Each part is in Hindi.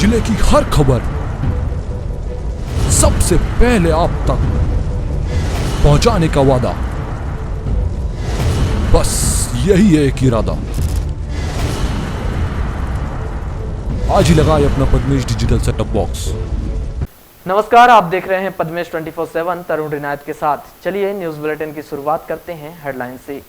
जिले की हर खबर सबसे पहले आप तक पहुंचाने का वादा, बस यही है एक इरादा। आज ही लगाए अपना पद्मेश डिजिटल सेटअप बॉक्स। नमस्कार, आप देख रहे हैं पद्मेश 24/7 तरुण रिनायत के साथ। चलिए न्यूज बुलेटिन की शुरुआत करते हैं हेडलाइन से।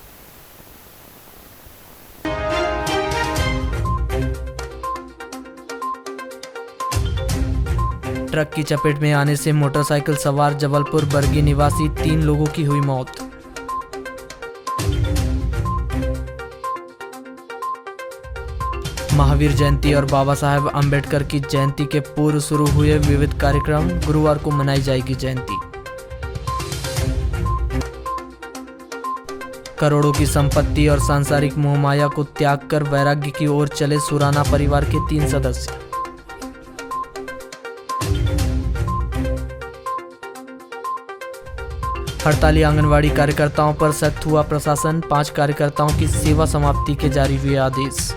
ट्रक की चपेट में आने से मोटरसाइकिल सवार जबलपुर बरगी निवासी 3 लोगों की हुई मौत। महावीर जयंती और बाबा साहेब अंबेडकर की जयंती के पूर्व शुरू हुए विविध कार्यक्रम, गुरुवार को मनाई जाएगी जयंती। करोड़ों की संपत्ति और सांसारिक मोहमाया को त्याग कर वैराग्य की ओर चले सुराना परिवार के 3 सदस्य। हड़ताली आंगनवाड़ी कार्यकर्ताओं पर सख्त हुआ प्रशासन, 5 कार्यकर्ताओं की सेवा समाप्ति के जारी हुए आदेश।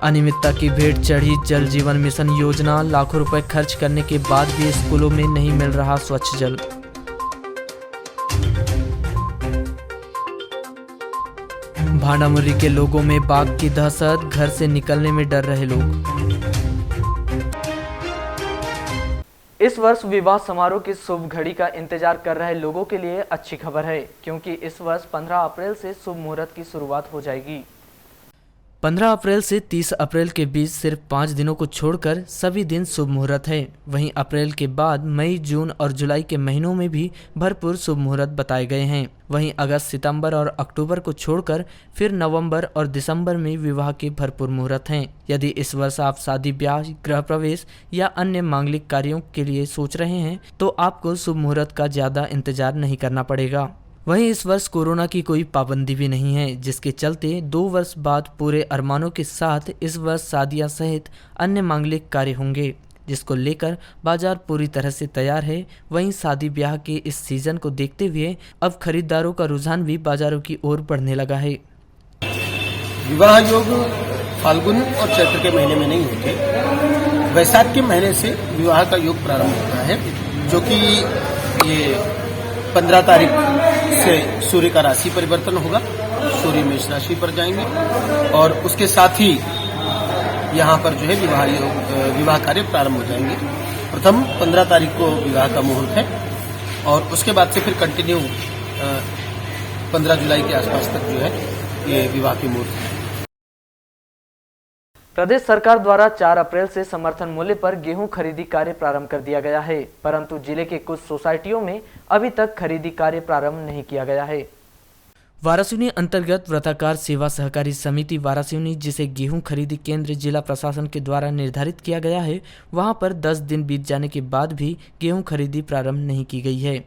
अनियमितता की भेंट चढ़ी जल जीवन मिशन योजना, लाखों रुपए खर्च करने के बाद भी स्कूलों में नहीं मिल रहा स्वच्छ जल। भांडामुर्री के लोगों में बाघ की दहशत, घर से निकलने में डर रहे लोग। इस वर्ष विवाह समारोह की शुभ घड़ी का इंतजार कर रहे लोगों के लिए अच्छी खबर है, क्योंकि इस वर्ष 15 अप्रैल से शुभ मुहूर्त की शुरुआत हो जाएगी। 15 अप्रैल से 30 अप्रैल के बीच सिर्फ 5 दिनों को छोड़कर सभी दिन शुभ मुहूर्त है। वहीं अप्रैल के बाद मई, जून और जुलाई के महीनों में भी भरपूर शुभ मुहूर्त बताए गए हैं। वहीं अगस्त, सितंबर और अक्टूबर को छोड़कर फिर नवंबर और दिसंबर में विवाह के भरपूर मुहूर्त हैं। यदि इस वर्ष आप शादी, ब्याह, गृह प्रवेश या अन्य मांगलिक कार्यों के लिए सोच रहे हैं तो आपको शुभ मुहूर्त का ज़्यादा इंतजार नहीं करना पड़ेगा। वहीं इस वर्ष कोरोना की कोई पाबंदी भी नहीं है, जिसके चलते 2 वर्ष बाद पूरे अरमानों के साथ इस वर्ष शादियां सहित अन्य मांगलिक कार्य होंगे, जिसको लेकर बाजार पूरी तरह से तैयार है। वहीं शादी ब्याह के इस सीजन को देखते हुए अब खरीदारों का रुझान भी बाजारों की ओर बढ़ने लगा है। विवाह योग फाल्गुन और चैत्र के महीने में नहीं होते, वैशाख के महीने से विवाह का योग प्रारंभ होता है, जो कि ये 15 तारीख से सूर्य का राशि परिवर्तन होगा। सूर्य मेष राशि पर जाएंगे और उसके साथ ही यहाँ पर जो है विवाह कार्य प्रारंभ हो जाएंगे। प्रथम 15 तारीख को विवाह का मुहूर्त है और उसके बाद से फिर कंटिन्यू 15 जुलाई के आसपास तक जो है ये विवाह के मुहूर्त है। प्रदेश सरकार द्वारा 4 अप्रैल से समर्थन मूल्य पर गेहूं खरीदी कार्य प्रारंभ कर दिया गया है, परंतु जिले के कुछ सोसाइटियों में अभी तक खरीदी कार्य प्रारंभ नहीं किया गया है। वारासिवनी अंतर्गत व्रताकार सेवा सहकारी समिति वारासिवनी, जिसे गेहूं खरीदी केंद्र जिला प्रशासन के द्वारा निर्धारित किया गया है, वहां पर 10 दिन बीत जाने के बाद भी गेहूं खरीदी प्रारंभ नहीं की गई है,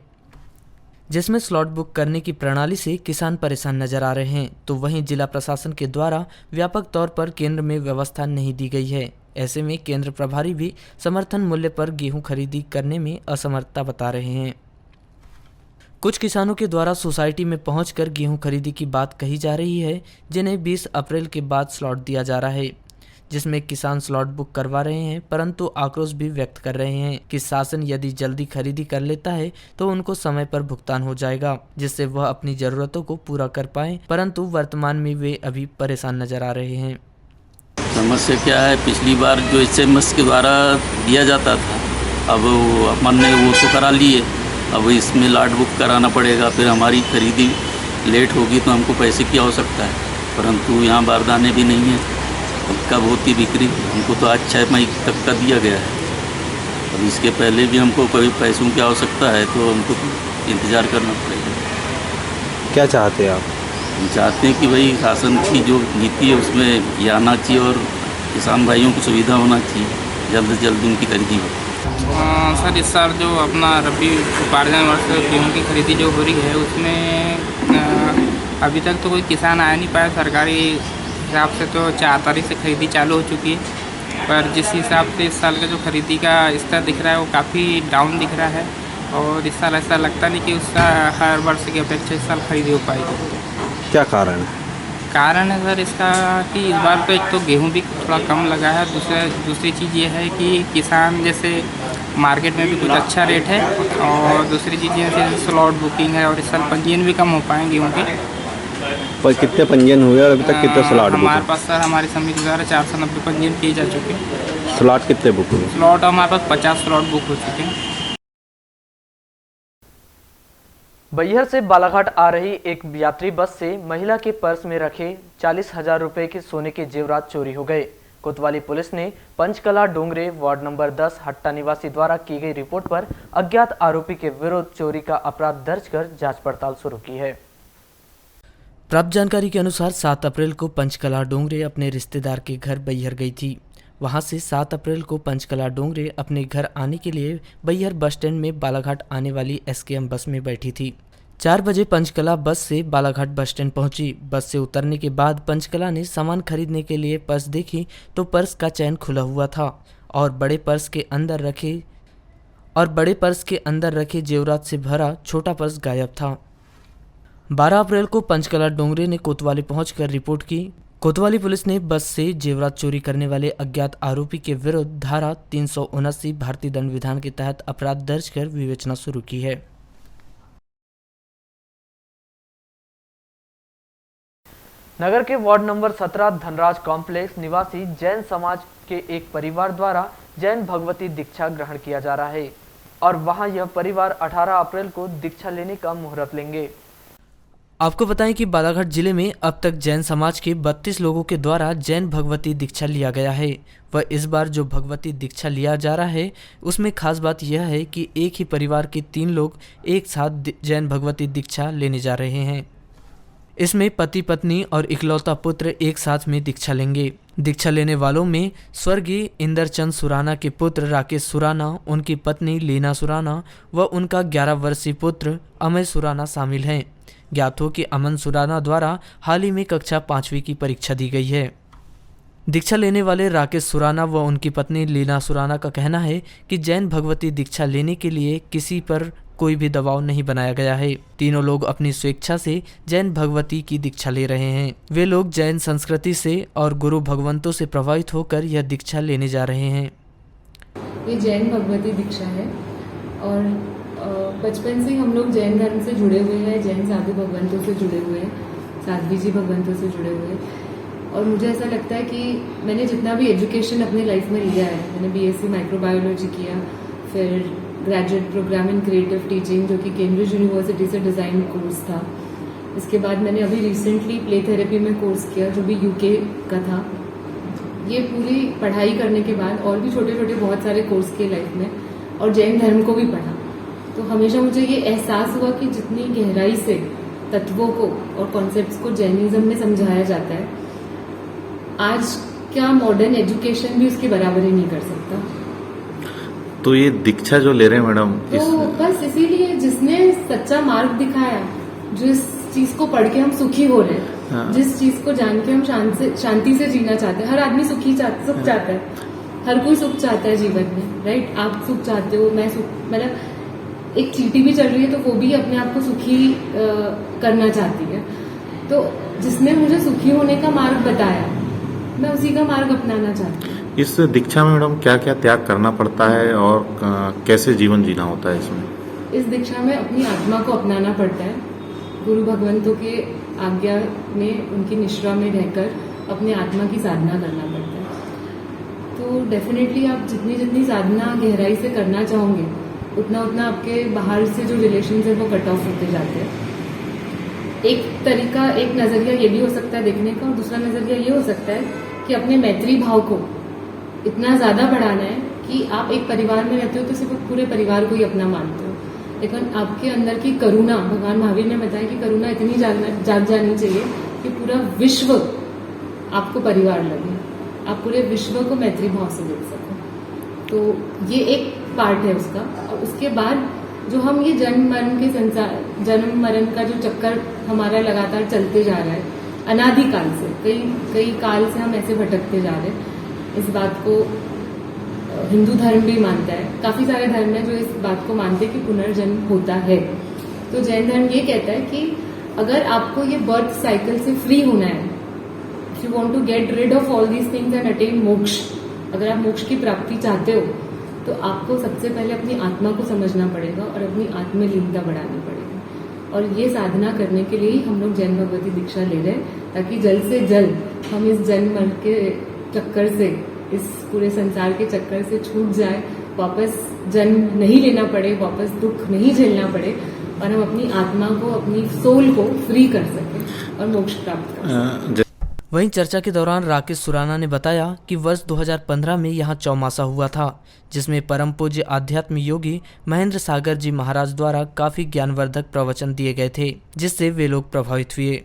जिसमें स्लॉट बुक करने की प्रणाली से किसान परेशान नजर आ रहे हैं। तो वहीं जिला प्रशासन के द्वारा व्यापक तौर पर केंद्र में व्यवस्था नहीं दी गई है। ऐसे में केंद्र प्रभारी भी समर्थन मूल्य पर गेहूं खरीदी करने में असमर्थता बता रहे हैं। कुछ किसानों के द्वारा सोसाइटी में पहुंचकर गेहूं खरीदी की बात कही जा रही है, जिन्हें 20 अप्रैल के बाद स्लॉट दिया जा रहा है, जिसमें किसान स्लॉट बुक करवा रहे हैं, परंतु आक्रोश भी व्यक्त कर रहे हैं कि शासन यदि जल्दी खरीदी कर लेता है तो उनको समय पर भुगतान हो जाएगा, जिससे वह अपनी जरूरतों को पूरा कर पाएं, परंतु वर्तमान में वे अभी परेशान नजर आ रहे हैं। समस्या क्या है, पिछली बार जो SMS के द्वारा दिया जाता था, अब अपन ने वो तो करा लिए, अब इसमें लॉट बुक कराना पड़ेगा, फिर हमारी खरीदी लेट होगी तो हमको पैसे की आवश्यकता है, परंतु यहाँ बारदाने भी नहीं है। कब होती बिक्री, हमको तो आज 6 मई तक का दिया गया है। अब इसके पहले भी हमको कोई पैसों की आवश्यकता है तो हमको इंतज़ार करना पड़ेगा। क्या चाहते हैं आप? हम चाहते हैं कि भाई शासन की जो नीति है उसमें ये आना चाहिए और किसान भाइयों को सुविधा होना चाहिए, जल्द से जल्द उनकी खरीदी हो। सर, इस साल जो अपना रबी उपार्जन वर्ष गेहूँ की खरीदी जो हो रही है उसमें अभी तक तो कोई किसान आ नहीं पाया। सरकारी हिसाब से तो 4 तारीख से खरीदी चालू हो चुकी है, पर जिस हिसाब से इस साल का जो खरीदी का स्तर दिख रहा है वो काफ़ी डाउन दिख रहा है और इस साल ऐसा लगता नहीं कि उस हर वर्ष की अपेक्षा इस साल खरीदी हो पाएगी। क्या कारण है? कारण है सर इसका कि इस बार तो एक तो गेहूं भी थोड़ा कम लगा है, दूसरी चीज़ ये है कि किसान जैसे मार्केट में भी कुछ अच्छा रेट है, और दूसरी चीज़ ये है स्लॉट बुकिंग है, और इस साल पंजीयन भी कम हो पाए गेहूँ के। पर कितने पंजीयन हुए और अभी तक कितने स्लॉट बुक हमारे हुए? पास सर हमारी समिति द्वारा 490 पंजीयन किए जा चुके हैं। स्लॉट कितने बुक हुए? स्लॉट हमारे पास 50 स्लॉट बुक हो चुके हैं। बैहर से बालाघाट आ रही एक यात्री बस से महिला के पर्स में रखे 40,000 रुपए के सोने के जेवरात चोरी हो गए। कोतवाली पुलिस ने पंचकला डोंगरे वार्ड नंबर 10 हट्टा निवासी द्वारा की गई रिपोर्ट पर अज्ञात आरोपी के विरुद्ध चोरी का अपराध दर्ज कर जांच पड़ताल शुरू की है। प्राप्त जानकारी के अनुसार 7 अप्रैल को पंचकला डोंगरे अपने रिश्तेदार के घर बैहर गई थी। वहां से 7 अप्रैल को पंचकला डोंगरे अपने घर आने के लिए बैहर बस स्टैंड में बालाघाट आने वाली SKM बस में बैठी थी। 4 बजे पंचकला बस से बालाघाट बस स्टैंड पहुंची। बस से उतरने के बाद पंचकला ने सामान खरीदने के लिए पर्स देखी तो पर्स का चैन खुला हुआ था और बड़े पर्स के अंदर रखे जेवरात से भरा छोटा पर्स गायब था। 12 अप्रैल को पंचकला डोंगरे ने कोतवाली पहुंचकर रिपोर्ट की। कोतवाली पुलिस ने बस से जेवरात चोरी करने वाले अज्ञात आरोपी के विरुद्ध धारा 379 भारतीय दंड विधान के तहत अपराध दर्ज कर विवेचना शुरू की है। नगर के वार्ड नंबर 17 धनराज कॉम्प्लेक्स निवासी जैन समाज के एक परिवार द्वारा जैन भगवती दीक्षा ग्रहण किया जा रहा है और वहां यह परिवार 18 अप्रैल को दीक्षा लेने का मुहूर्त लेंगे। आपको बताएं कि बालाघाट जिले में अब तक जैन समाज के 32 लोगों के द्वारा जैन भगवती दीक्षा लिया गया है। वह इस बार जो भगवती दीक्षा लिया जा रहा है उसमें खास बात यह है कि एक ही परिवार के 3 लोग एक साथ जैन भगवती दीक्षा लेने जा रहे हैं। इसमें पति पत्नी और इकलौता पुत्र एक साथ में दीक्षा लेंगे। दीक्षा लेने वालों में स्वर्गीय इंद्रचंद सुराना के पुत्र राकेश सुराना, उनकी पत्नी लीना सुराना व उनका 11 वर्षीय पुत्र अमय सुराना शामिल हैं। ज्ञात हो कि अमन सुराना द्वारा हाल ही में कक्षा 5वीं की परीक्षा दी गई है। दीक्षा लेने वाले राकेश सुराना व उनकी पत्नी लीना सुराना का कहना है कि जैन भगवती दीक्षा लेने के लिए किसी पर कोई भी दबाव नहीं बनाया गया है। तीनों लोग अपनी स्वेच्छा से जैन भगवती की दीक्षा ले रहे हैं। वे लोग जैन संस्कृति से और गुरु भगवंतों से प्रभावित होकर यह दीक्षा लेने जा रहे हैं। ये जैन भगवती दीक्षा है और बचपन से हम लोग जैन धर्म से जुड़े हुए हैं, जैन साधु भगवंतों से जुड़े हुए हैं, साध्वी जी भगवंतों से जुड़े हुए हैं। और मुझे ऐसा लगता है कि मैंने जितना भी एजुकेशन अपनी लाइफ में लिया है, मैंने BSc माइक्रोबायोलॉजी किया, फिर graduate programme in creative teaching जो कि कैम्ब्रिज यूनिवर्सिटी से डिज़ाइन कोर्स था। इसके बाद मैंने अभी रिसेंटली प्ले थेरेपी में कोर्स किया जो भी UK का था। ये पूरी पढ़ाई करने के बाद और भी छोटे छोटे बहुत सारे कोर्स किए लाइफ में और जैन धर्म को भी पढ़ा। तो हमेशा मुझे ये एहसास हुआ कि जितनी गहराई से तत्वों को और कॉन्सेप्ट्स को जैनिज्म में समझाया जाता है, आज क्या मॉडर्न एजुकेशन भी उसकी बराबरी नहीं कर सकता। तो ये दीक्षा जो ले रहे हैं मैडम, तो बस इसीलिए जिसने सच्चा मार्ग दिखाया, जिस चीज को पढ़ के हम सुखी हो रहे हैं, हाँ। जिस चीज को जान के हम शांति से जीना चाहते हैं। हर आदमी सुख चाहता है, हर कोई सुख चाहता है जीवन में, राइट। आप सुख चाहते हो, मैं सुख, मतलब एक चींटी भी चल रही है तो वो भी अपने आप को सुखी करना चाहती है। तो जिसने मुझे सुखी होने का मार्ग बताया, मैं उसी का मार्ग अपनाना चाहती हूँ। इस दीक्षा में मैडम क्या क्या त्याग करना पड़ता है और कैसे जीवन जीना होता है इसमें? इस दीक्षा में अपनी आत्मा को अपनाना पड़ता है, गुरु भगवंतों के आज्ञा में, उनकी निश्रा में रहकर अपनी आत्मा की साधना करना पड़ता है। तो डेफिनेटली आप जितनी जितनी साधना गहराई से करना चाहोगे उतना उतना आपके बाहर से जो रिलेशंस है वो कट ऑफ होते जाते हैं। एक तरीका, एक नज़रिया ये भी हो सकता है देखने का, और दूसरा नज़रिया ये हो सकता है कि अपने मैत्री भाव को इतना ज़्यादा बढ़ाना है कि आप एक परिवार में रहते हो तो सिर्फ पूरे परिवार को ही अपना मानते हो, लेकिन आपके अंदर की करुणा, भगवान महावीर ने बताया कि करुणा इतनी जाग जानी चाहिए कि पूरा विश्व आपको परिवार लगे, आप पूरे विश्व को मैत्री भाव से देख सको। तो ये एक पार्ट है उसका। और उसके बाद जो हम ये जन्म मरण का जो चक्कर हमारा लगातार चलते जा रहा है अनादिकाल से, कई काल से हम ऐसे भटकते जा रहे हैं। इस बात को हिंदू धर्म भी मानता है, काफी सारे धर्म है जो इस बात को मानते हैं कि पुनर्जन्म होता है। तो जैन धर्म ये कहता है कि अगर आपको ये बर्थ साइकिल से फ्री होना है if you want to get rid of all these things and attain moksha, अगर आप मोक्ष की प्राप्ति चाहते हो तो आपको सबसे पहले अपनी आत्मा को समझना पड़ेगा और अपनी आत्मलीनता बढ़ानी पड़ेगी। और ये साधना करने के लिए ही हम लोग जैन भगवती दीक्षा ले रहे हैं, ताकि जल्द से जल्द हम इस जन्म मरण के चक्कर से, इस पूरे संसार के चक्कर से छूट जाए, वापस जन्म नहीं लेना पड़े, वापस दुख नहीं झेलना पड़े और हम अपनी आत्मा को, अपनी सोल को फ्री कर सकें और मोक्ष प्राप्त कर सकें। वहीं चर्चा के दौरान राकेश सुराना ने बताया कि वर्ष 2015 में यहाँ चौमासा हुआ था, जिसमें परम पूज्य आध्यात्म योगी महेंद्र सागर जी महाराज द्वारा काफी ज्ञानवर्धक प्रवचन दिए गए थे, जिससे वे लोग प्रभावित हुए।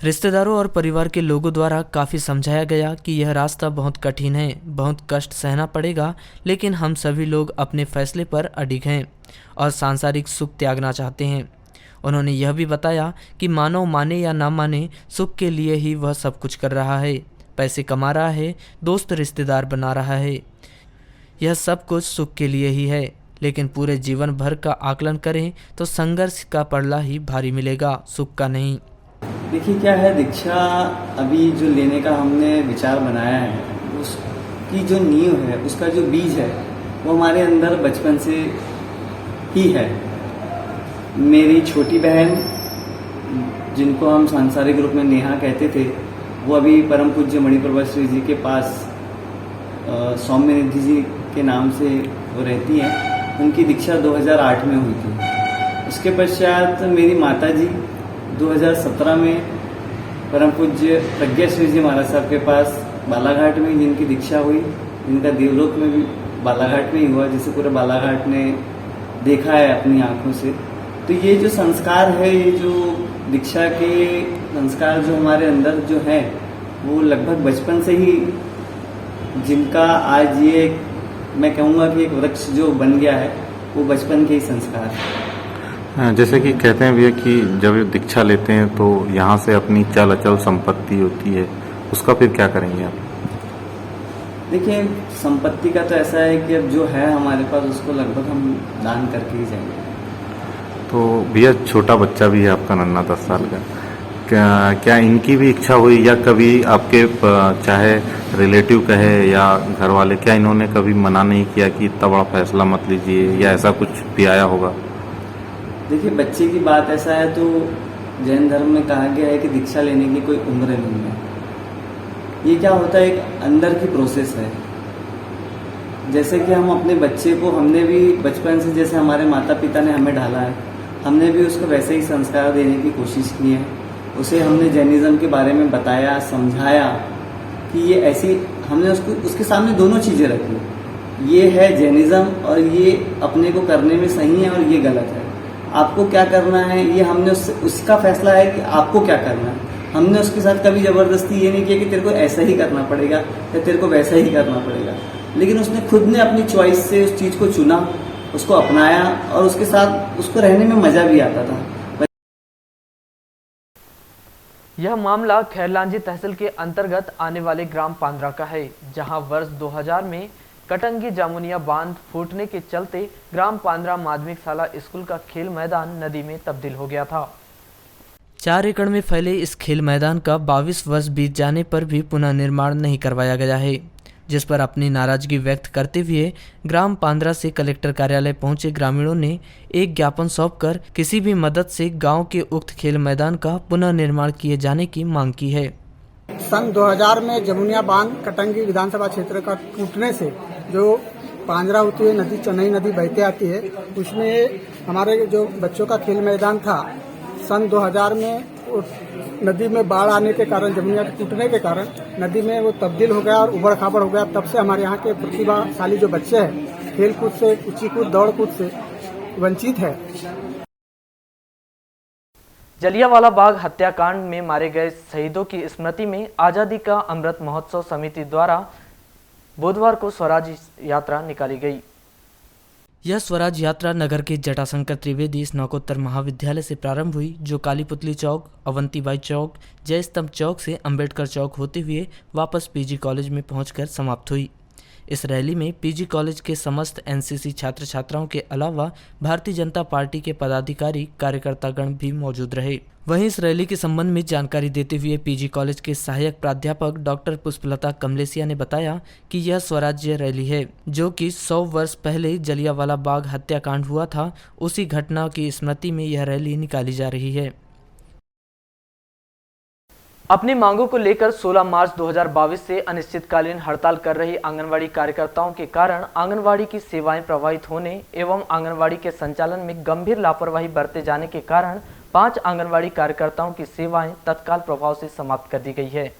रिश्तेदारों और परिवार के लोगों द्वारा काफी समझाया गया कि यह रास्ता बहुत कठिन है, बहुत कष्ट सहना पड़ेगा, लेकिन हम सभी लोग अपने फैसले पर अडिग हैं और सांसारिक सुख त्यागना चाहते हैं। उन्होंने यह भी बताया कि मानव माने या ना माने, सुख के लिए ही वह सब कुछ कर रहा है, पैसे कमा रहा है, दोस्त रिश्तेदार बना रहा है, यह सब कुछ सुख के लिए ही है। लेकिन पूरे जीवन भर का आकलन करें तो संघर्ष का पड़ला ही भारी मिलेगा, सुख का नहीं। देखिए क्या है, दीक्षा अभी जो लेने का हमने विचार बनाया है, उसकी जो नींव है, उसका जो बीज है, वो हमारे अंदर बचपन से ही है। मेरी छोटी बहन, जिनको हम सांसारिक रूप में नेहा कहते थे, वो अभी परम पूज्य मणिप्रभा श्री जी के पास सौम्य निधि जी के नाम से वो रहती हैं। उनकी दीक्षा 2008 में हुई थी। उसके पश्चात मेरी माता जी 2017 में परम पूज्य प्रज्ञा श्री जी महाराज साहब के पास बालाघाट में जिनकी दीक्षा हुई, जिनका देवलोक में भी बालाघाट में ही हुआ, जिसे पूरे बालाघाट ने देखा है अपनी आंखों से। तो ये जो संस्कार है, ये जो दीक्षा के संस्कार जो हमारे अंदर जो है, वो लगभग बचपन से ही, जिनका आज ये मैं कहूँगा कि एक वृक्ष जो बन गया है, वो बचपन के ही संस्कार है। जैसे कि कहते हैं भैया कि जब ये दीक्षा लेते हैं तो यहाँ से अपनी चल अचल संपत्ति होती है, उसका फिर क्या करेंगे आप? देखिए, संपत्ति का तो ऐसा है कि अब जो है हमारे पास, उसको लगभग हम दान करके ही जाएंगे। तो भैया छोटा बच्चा भी है आपका, नन्हा 10 साल का, क्या इनकी भी इच्छा हुई या कभी आपके चाहे रिलेटिव कहे या घर वाले, क्या इन्होंने कभी मना नहीं किया कि इतना बड़ा फैसला मत लीजिए, या ऐसा कुछ भी आया होगा? देखिए, बच्चे की बात ऐसा है तो जैन धर्म में कहा गया है कि दीक्षा लेने की कोई उम्र नहीं है। ये क्या होता है, एक अंदर की प्रोसेस है। जैसे कि हम अपने बच्चे को, हमने भी बचपन से जैसे हमारे माता पिता ने हमें ढाला है, हमने भी उसको वैसे ही संस्कार देने की कोशिश की है। उसे हमने जैनिज्म के बारे में बताया, समझाया कि ये ऐसी, हमने उसके सामने दोनों चीज़ें रखी, ये है जैनिज्म और ये अपने को करने में सही है और ये गलत है। आपको क्या करना है, ये हमने उसका फैसला है कि आपको क्या करना है। हमने उसके साथ कभी ज़बरदस्ती ये नहीं किया कि तेरे को ऐसा ही करना पड़ेगा या तेरे को वैसा ही करना पड़ेगा, लेकिन उसने खुद ने अपनी चॉइस से उस चीज़ को चुना, उसको अपनाया और उसके साथ उसको रहने में मज़ा भी आता था। यह मामला खैरलांजी तहसील के अंतर्गत आने वाले ग्राम पांद्रा का है, जहां वर्ष 2000 में कटंगी जामुनिया बांध फूटने के चलते ग्राम पांद्रा माध्यमिक शाला स्कूल का खेल मैदान नदी में तब्दील हो गया था। 4 एकड़ में फैले इस खेल मैदान का 22 वर्ष बीत जाने पर भी पुनः निर्माण नहीं करवाया गया है, जिस पर अपनी नाराजगी व्यक्त करते हुए ग्राम पांद्रा से कलेक्टर कार्यालय पहुंचे ग्रामीणों ने एक ज्ञापन सौंपकर किसी भी मदद से गांव के उक्त खेल मैदान का पुनः निर्माण किए जाने की मांग की है। सन 2000 में जमुनिया बांध कटंगी विधानसभा क्षेत्र का टूटने से जो पांद्रा होती है नदी, चेन्नई नदी बहते आती है, उसमें हमारे जो बच्चों का खेल मैदान था, सन 2000 में नदी में बाढ़ आने के कारण, जमुनिया के टूटने के कारण नदी में वो तब्दील हो गया और उबड़ खाबड़ हो गया। तब से हमारे यहाँ के प्रतिभाशाली जो बच्चे हैं, खेल कूद से, ऊंची कूद, दौड़ कूद से वंचित है। जलियांवाला बाग हत्याकांड में मारे गए शहीदों की स्मृति में आजादी का अमृत महोत्सव समिति द्वारा बुधवार को स्वराज यात्रा निकाली गई। यह स्वराज यात्रा नगर के जटाशंकर त्रिवेदी स्नातकोत्तर महाविद्यालय से प्रारंभ हुई, जो कालीपुतली चौक, अवंतीबाई चौक, जय स्तंभ चौक से अंबेडकर चौक होते हुए वापस पीजी कॉलेज में पहुंचकर समाप्त हुई। इस रैली में पीजी कॉलेज के समस्त एनसीसी छात्र छात्राओं के अलावा भारतीय जनता पार्टी के पदाधिकारी कार्यकर्तागण भी मौजूद रहे। वहीं इस रैली के संबंध में जानकारी देते हुए पीजी कॉलेज के सहायक प्राध्यापक डॉक्टर पुष्पलता कमलेसिया ने बताया कि यह स्वराज्य रैली है, जो कि 100 वर्ष पहले जलियांवाला बाग हत्याकांड हुआ था, उसी घटना की स्मृति में यह रैली निकाली जा रही है। अपनी मांगों को लेकर 16 मार्च 2022 से अनिश्चितकालीन हड़ताल कर रही आंगनवाड़ी कार्यकर्ताओं के कारण आंगनवाड़ी की सेवाएं प्रभावित होने एवं आंगनवाड़ी के संचालन में गंभीर लापरवाही बरते जाने के कारण 5 आंगनवाड़ी कार्यकर्ताओं की सेवाएं तत्काल प्रभाव से समाप्त कर दी गई है।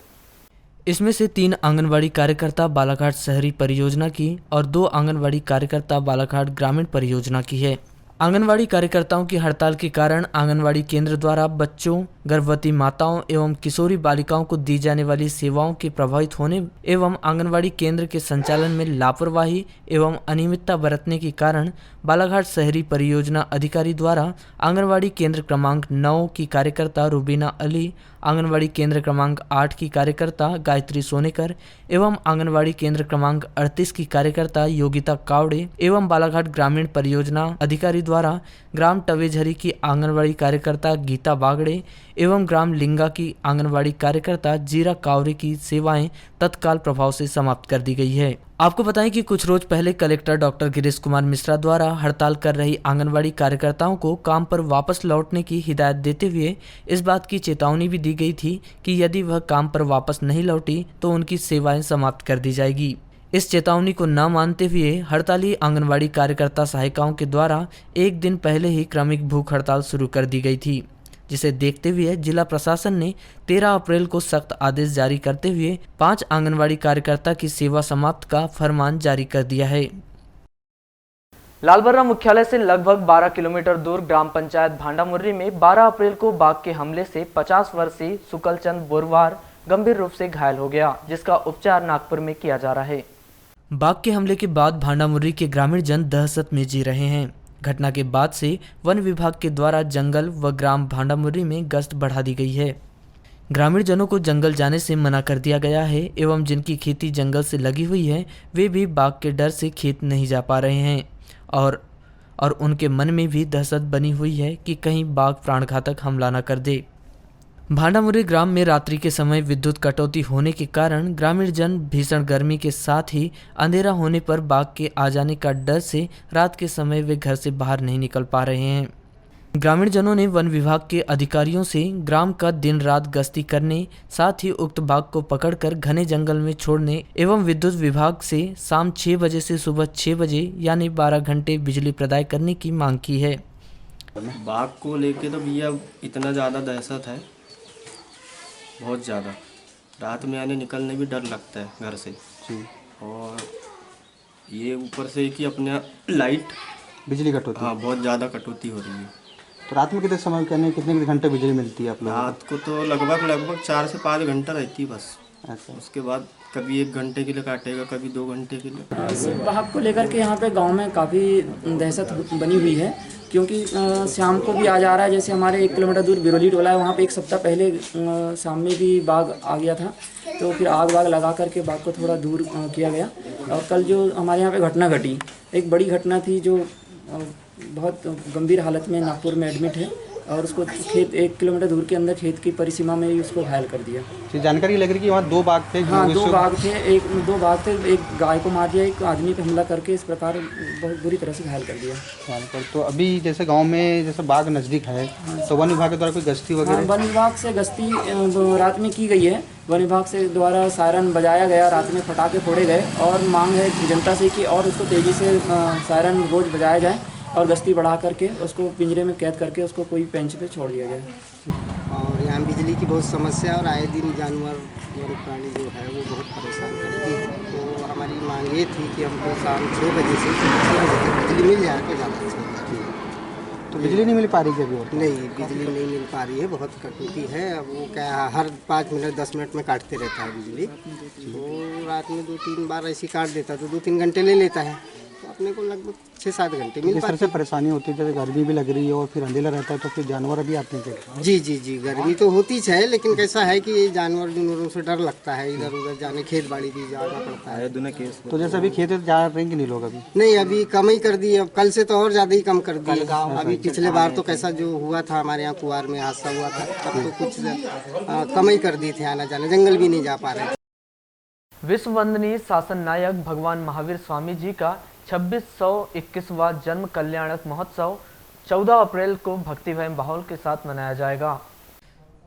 इसमें से 3 आंगनवाड़ी कार्यकर्ता बालाघाट शहरी परियोजना की और 2 आंगनवाड़ी कार्यकर्ता बालाघाट ग्रामीण परियोजना की है। आंगनवाड़ी कार्यकर्ताओं की हड़ताल के कारण आंगनवाड़ी केंद्र द्वारा बच्चों, गर्भवती माताओं एवं किशोरी बालिकाओं को दी जाने वाली सेवाओं के प्रभावित होने एवं आंगनवाड़ी केंद्र के संचालन में लापरवाही एवं अनियमितता बरतने के कारण बालाघाट शहरी परियोजना अधिकारी द्वारा आंगनवाड़ी केंद्र क्रमांक 9 की कार्यकर्ता रुबीना अली, आंगनवाड़ी केंद्र क्रमांक 8 की कार्यकर्ता गायत्री सोनेकर एवं आंगनवाड़ी केंद्र क्रमांक 38 की कार्यकर्ता योगिता कावड़े एवं बालाघाट ग्रामीण परियोजना अधिकारी द्वारा ग्राम टवेझरी की आंगनवाड़ी कार्यकर्ता गीता बागड़े एवं ग्राम लिंगा की आंगनवाड़ी कार्यकर्ता जीरा कावरे की सेवाएं तत्काल प्रभाव से समाप्त कर दी गई है। आपको बताएं कि कुछ रोज पहले कलेक्टर डॉक्टर गिरीश कुमार मिश्रा द्वारा हड़ताल कर रही आंगनवाड़ी कार्यकर्ताओं को काम पर वापस लौटने की हिदायत देते हुए इस बात की चेतावनी भी दी गई थी कि यदि वह काम पर वापस नहीं लौटी तो उनकी सेवाएं समाप्त कर दी जाएगी। इस चेतावनी को न मानते हुए हड़ताली आंगनवाड़ी कार्यकर्ता सहायिकाओं के द्वारा एक दिन पहले ही क्रमिक भूख हड़ताल शुरू कर दी गई थी, जिसे देखते हुए जिला प्रशासन ने 13 अप्रैल को सख्त आदेश जारी करते हुए 5 आंगनवाड़ी कार्यकर्ता की सेवा समाप्त का फरमान जारी कर दिया है। लालबर्रा मुख्यालय से लगभग 12 किलोमीटर दूर ग्राम पंचायत भांडामुर्री में 12 अप्रैल को बाघ के हमले से 50 वर्षीय सुकलचंद बोरवार गंभीर रूप से घायल हो गया, जिसका उपचार नागपुर में किया जा रहा है। बाघ के हमले के बाद भांडामुर्री के ग्रामीण जन दहशत में जी रहे हैं। घटना के बाद से वन विभाग के द्वारा जंगल व ग्राम भांडामुर्री में गश्त बढ़ा दी गई है। ग्रामीण जनों को जंगल जाने से मना कर दिया गया है एवं जिनकी खेती जंगल से लगी हुई है वे भी बाघ के डर से खेत नहीं जा पा रहे हैं और उनके मन में भी दहशत बनी हुई है कि कहीं बाघ प्राणघातक हमला न कर दे। भांडामुर्री ग्राम में रात्रि के समय विद्युत कटौती होने के कारण ग्रामीण जन भीषण गर्मी के साथ ही अंधेरा होने पर बाघ के आ जाने का डर से रात के समय वे घर से बाहर नहीं निकल पा रहे हैं। ग्रामीण जनों ने वन विभाग के अधिकारियों से ग्राम का दिन रात गश्ती करने, साथ ही उक्त बाघ को पकड़कर घने जंगल में छोड़ने एवं विद्युत विभाग से शाम 6 बजे से सुबह 6 बजे यानी 12 घंटे बिजली प्रदाय करने की मांग की है। बाघ को लेके तो भैया इतना ज़्यादा दहशत है, बहुत ज़्यादा। रात में आने निकलने भी डर लगता है घर से। और ये ऊपर से कि अपने लाइट बिजली कटौती, हाँ बहुत ज़्यादा कटौती हो रही है। तो रात में कितने समय कितने घंटे बिजली मिलती है आप लोगों को? रात को तो लगभग 4 से 5 घंटा रहती है बस। अच्छा। उसके बाद कभी 1 घंटे के लिए काटेगा, कभी 2 घंटे के लिए। बाघ को लेकर के यहाँ पे गांव में काफ़ी दहशत बनी हुई है, क्योंकि शाम को भी आ जा रहा है। जैसे हमारे 1 किलोमीटर दूर बिरोली टोला है, वहाँ पे 1 सप्ताह पहले शाम में भी बाघ आ गया था, तो फिर आग वाग लगा करके बाघ को थोड़ा दूर किया गया। और कल जो हमारे यहाँ पे घटना घटी, एक बड़ी घटना थी जो बहुत गंभीर हालत में नागपुर में एडमिट है और उसको खेत 1 किलोमीटर दूर के अंदर खेत की परिसीमा में ही उसको घायल कर दिया। जानकारी लग रही है कि वहाँ 2 बाघ थे। हाँ 2 बाघ थे, 2 बाघ थे, एक गाय को मार दिया, एक आदमी पे हमला करके इस प्रकार बहुत बुरी तरह से घायल कर दिया। तो अभी जैसे गांव में जैसे बाघ नज़दीक है तो वन विभाग के द्वारा कोई गश्ती वगैरह? हाँ, वन विभाग से गश्ती रात में की गई है। वन विभाग से द्वारा सायरन बजाया गया, रात में पटाखे फोड़े गए और मांग है जनता से कि और उसको तेज़ी से सायरन रोज़ बजाया जाए और गश्ती बढ़ा करके उसको पिंजरे में कैद करके उसको कोई बेंच पे छोड़ दिया जाए। और यहाँ बिजली की बहुत समस्या और आए दिन जानवर और प्राणी जो है वो बहुत परेशान करती है। तो हमारी मांग ये थी कि हमको शाम 6 बजे से 6 बजे तक बिजली मिल जाए तो ज़्यादा अच्छा है। तो बिजली नहीं मिल पा रही है अभी? नहीं, बिजली नहीं मिल पा रही है, बहुत कटौती है। अब वो क्या हर 5 मिनट 10 मिनट में काटते रहता है बिजली। तो रात में 2-3 बार ऐसी काट देता तो 2-3 घंटे ले लेता है। तो अपने को लगभग 6-7 घंटे मिल जिस तरह पाते से परेशानी होती है, जैसे गर्मी भी लग रही है और फिर अंधेरा रहता है, तो फिर जानवर भी आते हैं क्या? जी गर्मी तो होती है, लेकिन कैसा है कि ये जानवर जानवरों से डर लगता है, इधर उधर जाने, खेत बाड़ी भी जाना पड़ता है। तो जैसे अभी खेत जा रहे हैं कि नहीं लोग अभी? नहीं, अभी कम ही कर दिए, अब कल से तो और ज़्यादा ही कम कर दिए। अभी पिछले बार तो कैसा जो हुआ था हमारे यहाँ कुआर में हादसा हुआ था, तब तो कुछ कम ही कर दिए थे आना जाना, जंगल भी नहीं जा पा रहे। विश्व वंदनीय शासन नायक भगवान महावीर स्वामी जी का 2621वां जन्म कल्याणक महोत्सव 14 अप्रैल को भक्तिमय माहौल के साथ मनाया जाएगा।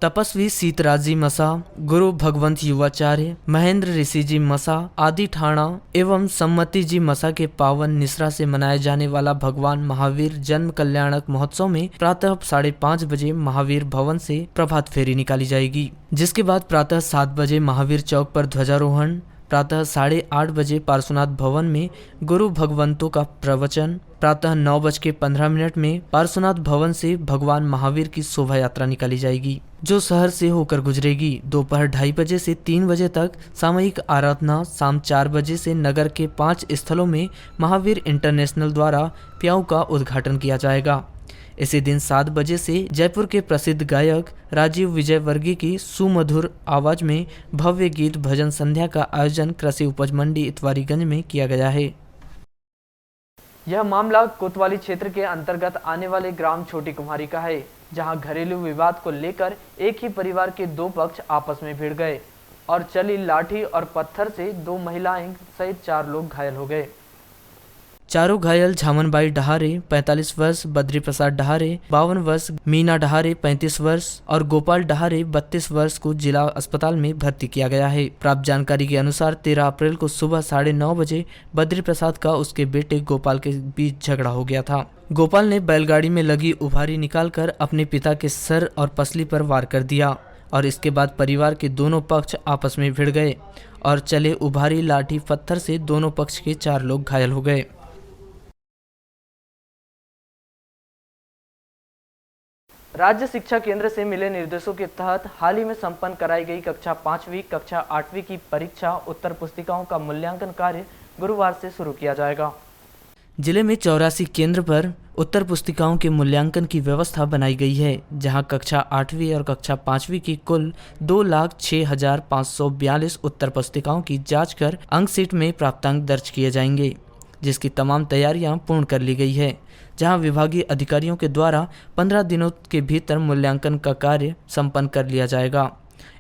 तपस्वी सीतराजी मसा, गुरु भगवंत युवाचार्य, महेंद्र ऋषि जी मसा, आदि ठाणा एवं सम्मति जी मसा के पावन निसरा से मनाए जाने वाला भगवान महावीर जन्म कल्याणक महोत्सव में प्रातः 5:30 बजे महावीर भवन से प्रभात फेरी निकाली जाएगी, जिसके बाद प्रातः 7 बजे महावीर चौक पर ध्वजारोहण, प्रातः 8:30 बजे पार्श्वनाथ भवन में गुरु भगवंतों का प्रवचन, प्रातः 9:15 में पार्श्वनाथ भवन से भगवान महावीर की शोभा यात्रा निकाली जाएगी, जो शहर से होकर गुजरेगी। दोपहर 2:30 बजे से 3 बजे तक सामूहिक आराधना, शाम 4 बजे से नगर के 5 स्थलों में महावीर इंटरनेशनल द्वारा प्याऊ का उद्घाटन किया जाएगा। इसी दिन 7 बजे से जयपुर के प्रसिद्ध गायक राजीव विजयवर्गीय की सुमधुर आवाज में भव्य गीत भजन संध्या का आयोजन कृषि उपज मंडी इतवारीगंज में किया गया है। यह मामला कोतवाली क्षेत्र के अंतर्गत आने वाले ग्राम छोटी कुम्हारी का है, जहां घरेलू विवाद को लेकर एक ही परिवार के 2 पक्ष आपस में भिड़ गए और चली लाठी और पत्थर से 2 महिलाएं सहित 4 लोग घायल हो गए। चारों घायल झामनबाई डहारे 45 वर्ष, बद्री प्रसाद डहारे 52 वर्ष, मीना डहारे 35 वर्ष और गोपाल डहारे 32 वर्ष को जिला अस्पताल में भर्ती किया गया है। प्राप्त जानकारी के अनुसार 13 अप्रैल को सुबह 9:30 बजे बद्री प्रसाद का उसके बेटे गोपाल के बीच झगड़ा हो गया था। गोपाल ने बैलगाड़ी में लगी उभारी निकालकर अपने पिता के सर और पसली पर वार कर दिया और इसके बाद परिवार के दोनों पक्ष आपस में भिड़ गए और चले उभारी, लाठी, पत्थर से दोनों पक्ष के 4 लोग घायल हो गए। राज्य शिक्षा केंद्र से मिले निर्देशों के तहत हाल ही में संपन्न कराई गई कक्षा 5वीं, कक्षा 8वीं की परीक्षा उत्तर पुस्तिकाओं का मूल्यांकन कार्य गुरुवार से शुरू किया जाएगा। जिले में 84 केंद्र पर उत्तर पुस्तिकाओं के मूल्यांकन की व्यवस्था बनाई गई है, जहां कक्षा 8वीं और कक्षा 5वीं की कुल 2,06,542 उत्तर पुस्तिकाओं की जांच कर अंक शीट में प्राप्तांक दर्ज किए जाएंगे, जिसकी तमाम तैयारियां पूर्ण कर ली गई है। जहां विभागीय अधिकारियों के द्वारा 15 दिनों के भीतर मूल्यांकन का कार्य संपन्न कर लिया जाएगा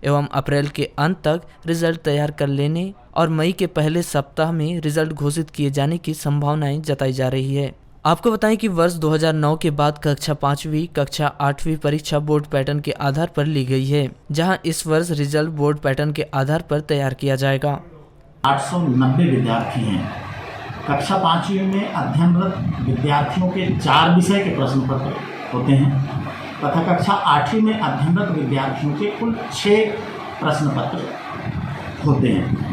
एवं अप्रैल के अंत तक रिजल्ट तैयार कर लेने और मई के पहले सप्ताह में रिजल्ट घोषित किए जाने की संभावनाएं जताई जा रही है। आपको बताएं कि वर्ष 2009 के बाद कक्षा 5वीं, कक्षा 8वीं परीक्षा बोर्ड पैटर्न के आधार पर ली गई है, जहां इस वर्ष रिजल्ट बोर्ड पैटर्न के आधार पर तैयार किया जाएगा। 890 विद्यार्थी हैं। कक्षा 5वीं में अध्ययनरत विद्यार्थियों के 4 विषय के प्रश्न पत्र होते हैं तथा कक्षा 8वीं में अध्ययनरत विद्यार्थियों के कुल 6 प्रश्न पत्र होते हैं।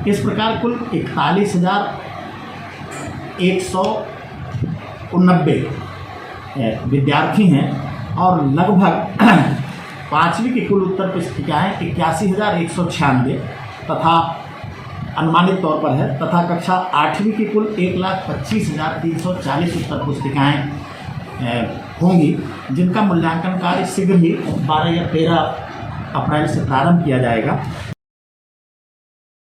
इस प्रकार कुल 41,189 विद्यार्थी हैं और लगभग 5वीं की कुल उत्तर पुस्तिकाएँ 81,196 तथा अनुमानित तौर पर है तथा कक्षा 8वीं की कुल 1,25,340 उत्तर पुस्तिकाएँ होंगी, जिनका मूल्यांकन कार्य शीघ्र ही 12 या 13 अप्रैल से प्रारंभ किया जाएगा।